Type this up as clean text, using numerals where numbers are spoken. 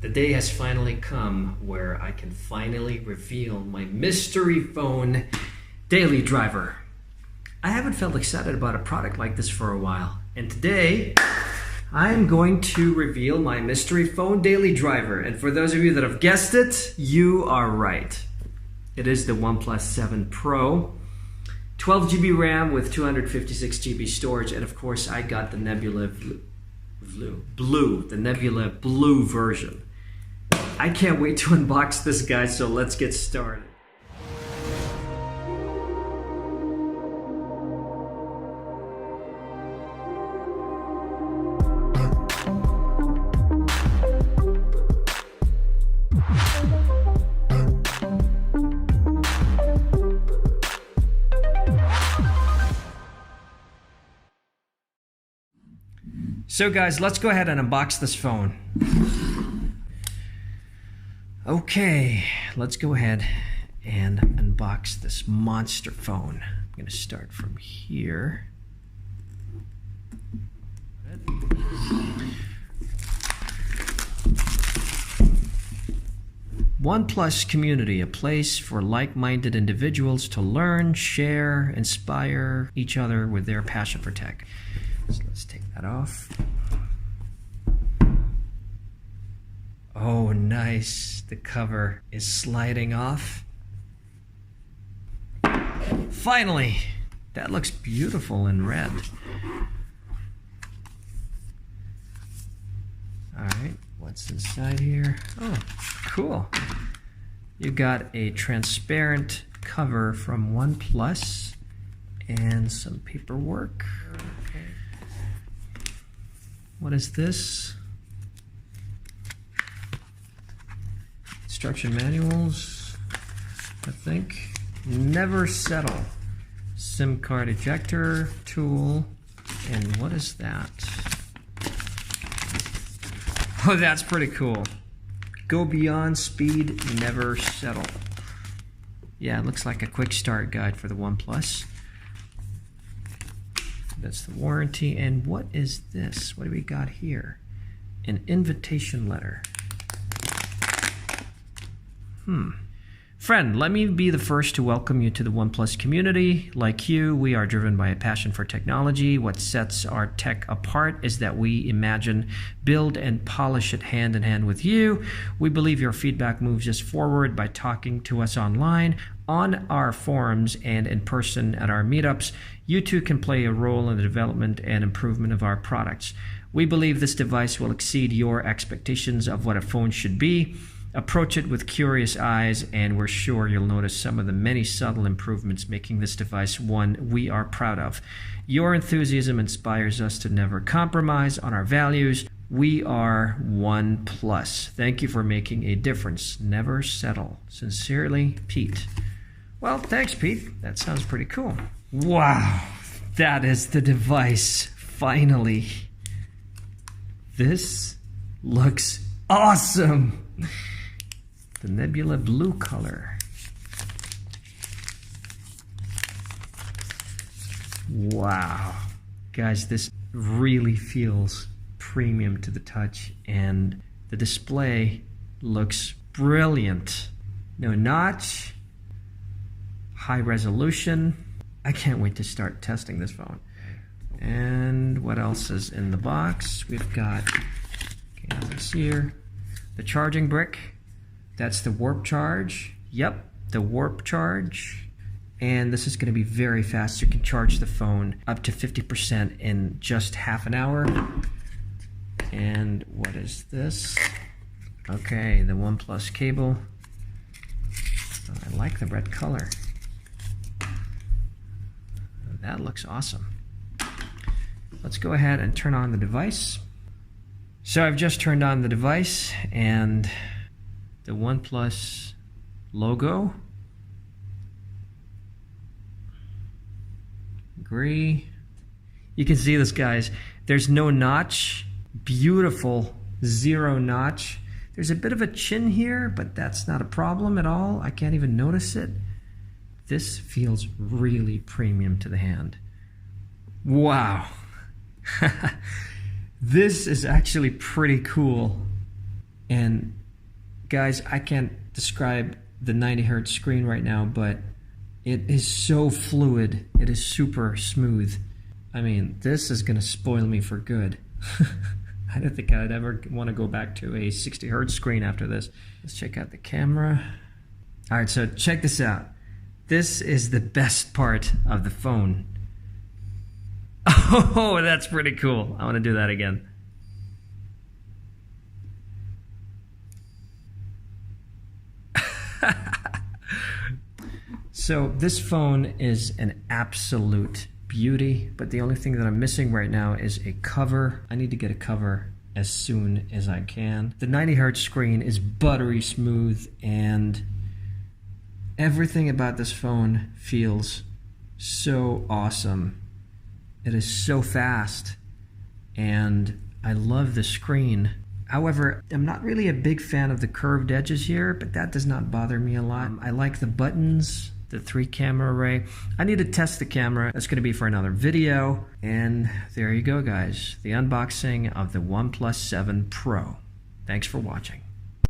The day has finally come where I can finally reveal my mystery phone daily driver. I haven't felt excited about a product like this for a while, and today I'm going to reveal my mystery phone daily driver. And for those of you that have guessed it, you are right. It is the Oneplus 7 Pro, 12 GB RAM with 256 GB storage, and of course I got the Nebula Blue version. I can't wait to unbox this, guys, so let's get started. So guys, let's go ahead and unbox this phone. Okay, let's go ahead and unbox this monster phone. I'm going to start from here. Oneplus community, a place for like-minded individuals to learn, share, inspire each other with their passion for tech. So let's take that off. Oh, nice. The cover is sliding off. Finally! That looks beautiful in red. Alright, what's inside here? Oh, cool. You got a transparent cover from Oneplus and some paperwork. What is this? Instruction manuals, I think. Never settle. SIM card ejector tool. And what is that? Oh, that's pretty cool. Go beyond speed, never settle. Yeah, it looks like a quick start guide for the Oneplus. That's the warranty. And what is this? What do we got here? An invitation letter. Friend, let me be the first to welcome you to the Oneplus community. Like you, we are driven by a passion for technology. What sets our tech apart is that we imagine, build, and polish it hand in hand with you. We believe your feedback moves us forward by talking to us online, on our forums, and in person at our meetups. You too can play a role in the development and improvement of our products. We believe this device will exceed your expectations of what a phone should be. Approach it with curious eyes, and we're sure you'll notice some of the many subtle improvements making this device one we are proud of. Your enthusiasm inspires us to never compromise on our values. We are Oneplus. Thank you for making a difference. Never settle. Sincerely, Pete. Well, thanks, Pete. That sounds pretty cool. Wow, that is the device, finally. This looks awesome. The Nebula Blue color. Wow. Guys, this really feels premium to the touch, and the display looks brilliant. No notch, high resolution. I can't wait to start testing this phone. And what else is in the box? We've got, okay, this here, the charging brick. That's the warp charge. Yep, the warp charge. And this is going to be very fast. You can charge the phone up to 50% in just half an hour. And what is this? Okay, the Oneplus cable. Oh, I like the red color. That looks awesome. Let's go ahead and turn on the device. So I've just turned on the device, and the Oneplus logo. Agree. You can see this, guys. There's no notch. Beautiful zero notch. There's a bit of a chin here, but that's not a problem at all. I can't even notice it. This feels really premium to the hand. Wow. This is actually pretty cool. And guys, I can't describe the 90 hertz screen right now, but it is so fluid. It is super smooth. I mean, this is going to spoil me for good. I don't think I'd ever want to go back to a 60 hertz screen after this. Let's check out the camera. All right, so check this out. This is the best part of the phone. Oh, that's pretty cool. I want to do that again. So this phone is an absolute beauty, but the only thing that I'm missing right now is a cover. I need to get a cover as soon as I can. The 90 hertz screen is buttery smooth, and everything about this phone feels so awesome. It is so fast, and I love the screen. However, I'm not really a big fan of the curved edges here, but that does not bother me a lot. I like the buttons, the 3-camera array. I need to test the camera. That's going to be for another video. And there you go, guys. The unboxing of the OnePlus 7 Pro. Thanks for watching.